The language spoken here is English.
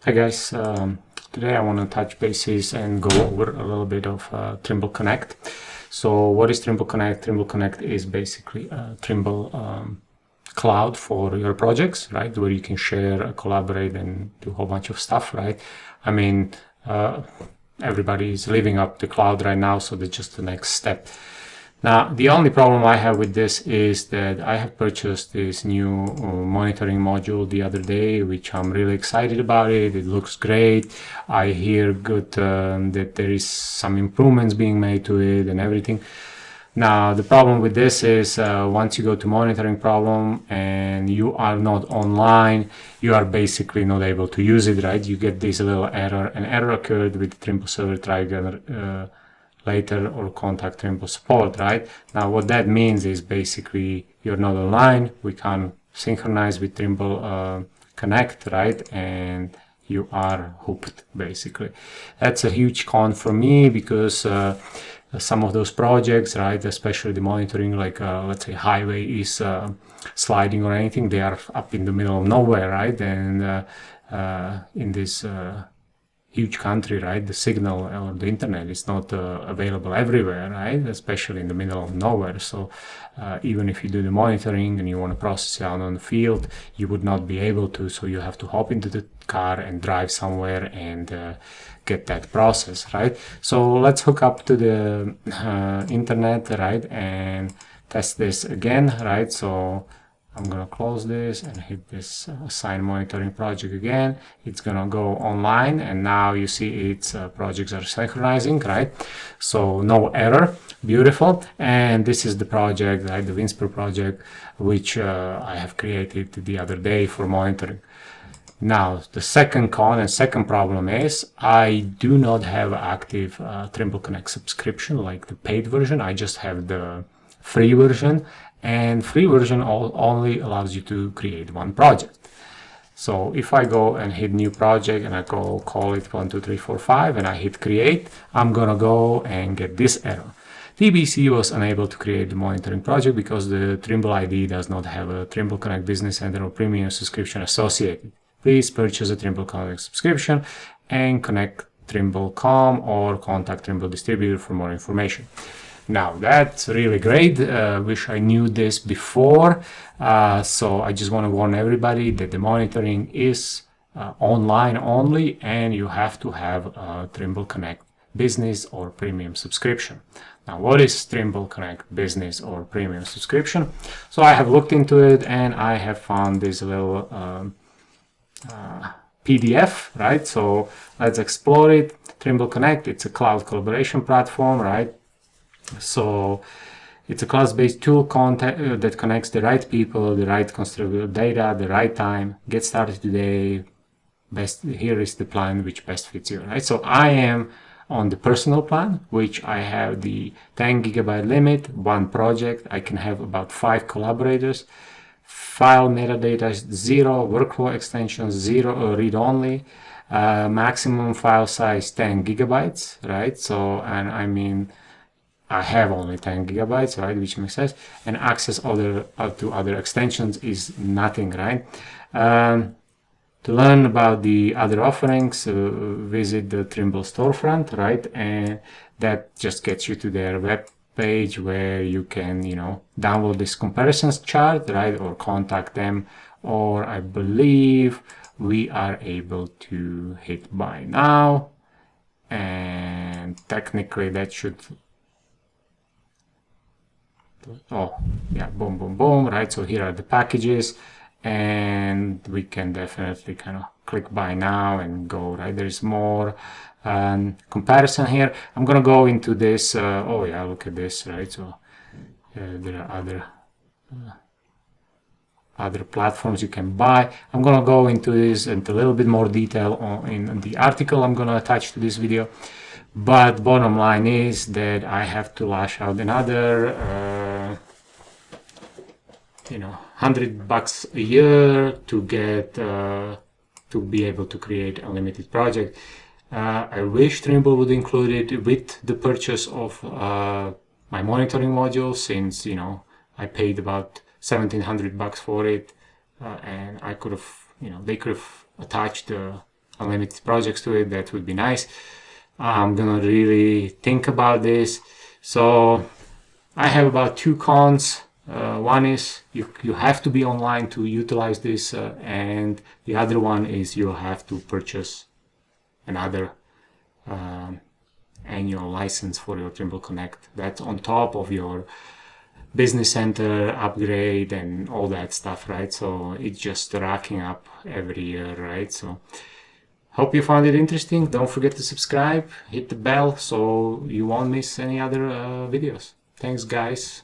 Hi guys, today I want to touch bases and go over a little bit of Trimble Connect. So what is Trimble Connect? Trimble Connect is basically a Trimble cloud for your projects, right? Where you can share, collaborate, and do a whole bunch of stuff, right? I mean, everybody is living up the cloud right now, so that's just the next step. Now, the only problem I have with this is that I have purchased this new monitoring module the other day, which I'm really excited about it. It looks great. I hear good that there is some improvements being made to it and everything. Now, the problem with this is once you go to monitoring problem and you are not online, you are basically not able to use it, right? You get this little error. An error occurred with Trimble server, try again later or contact Trimble support, right? Now, what that means is basically you're not online, we can't synchronize with Trimble Connect, right? And you are hooked, basically. That's a huge con for me because some of those projects, right, especially the monitoring, like let's say highway is sliding or anything, they are up in the middle of nowhere, right? And in this huge country, right, the signal or the internet is not available everywhere, right, especially in the middle of nowhere. So even if you do the monitoring and you want to process it out on the field, you would not be able to. So you have to hop into the car and drive somewhere and get that process, right? So let's hook up to the internet, right, and test this again, right? So I'm gonna close this and hit this assign monitoring project again. It's gonna go online, and now you see its projects are synchronizing, right? So no error, beautiful. And this is the project, right, the Winsper project, which I have created the other day for monitoring. Now, the second con and second problem is I do not have active Trimble Connect subscription, like the paid version. I just have the free version, and free version only allows you to create one project. So if I go and hit new project and I call it 1, 2, 3, 4, 5 and I hit create, I'm gonna go and get this error. TBC was unable to create the monitoring project because the Trimble ID does not have a Trimble Connect Business Center or Premium subscription associated. Please purchase a Trimble Connect subscription and connect Trimble.com or contact Trimble distributor for more information. Now, that's really great. Wish I knew this before. So I just want to warn everybody that the monitoring is online only, and you have to have a Trimble Connect Business or Premium subscription. Now, what is Trimble Connect Business or Premium subscription? So I have looked into it and I have found this little PDF, right? So let's explore it. Trimble Connect, it's a cloud collaboration platform, right? So it's a cloud-based tool that connects the right people, the right constructed data, the right time. Get started today. Here is the plan which best fits you, right? So I am on the personal plan, which I have the 10 gigabyte limit, one project. I can have about 5 collaborators. File metadata is 0, workflow extensions 0, read only. Maximum file size 10 gigabytes, right? So, and I mean, I have only 10 gigabytes, right, which makes sense, and access to other extensions is nothing, right? To learn about the other offerings, visit the Trimble storefront, right, and that just gets you to their web page where you can, download this comparisons chart, right, or contact them, or I believe we are able to hit buy now, and technically that should. Oh, yeah, boom, boom, boom, right? So here are the packages, and we can definitely kind of click buy now and go, right? There's more comparison here. I'm going to go into this. Oh, yeah, look at this, right? So there are other platforms you can buy. I'm going to go into this into a little bit more detail in the article I'm going to attach to this video. But bottom line is that I have to lash out another, $100 a year to get to be able to create a limited project. I wish Trimble would include it with the purchase of my monitoring module, since I paid about $1,700 for it, and I could have, they could have attached the unlimited projects to it, that would be nice. I'm gonna really think about this. So I have about 2 cons. One is you have to be online to utilize this, and the other one is you have to purchase another annual license for your Trimble Connect. That's on top of your Business Center upgrade and all that stuff, right? So it's just racking up every year, right? So hope you found it interesting. Don't forget to subscribe, hit the bell so you won't miss any other videos. Thanks, guys.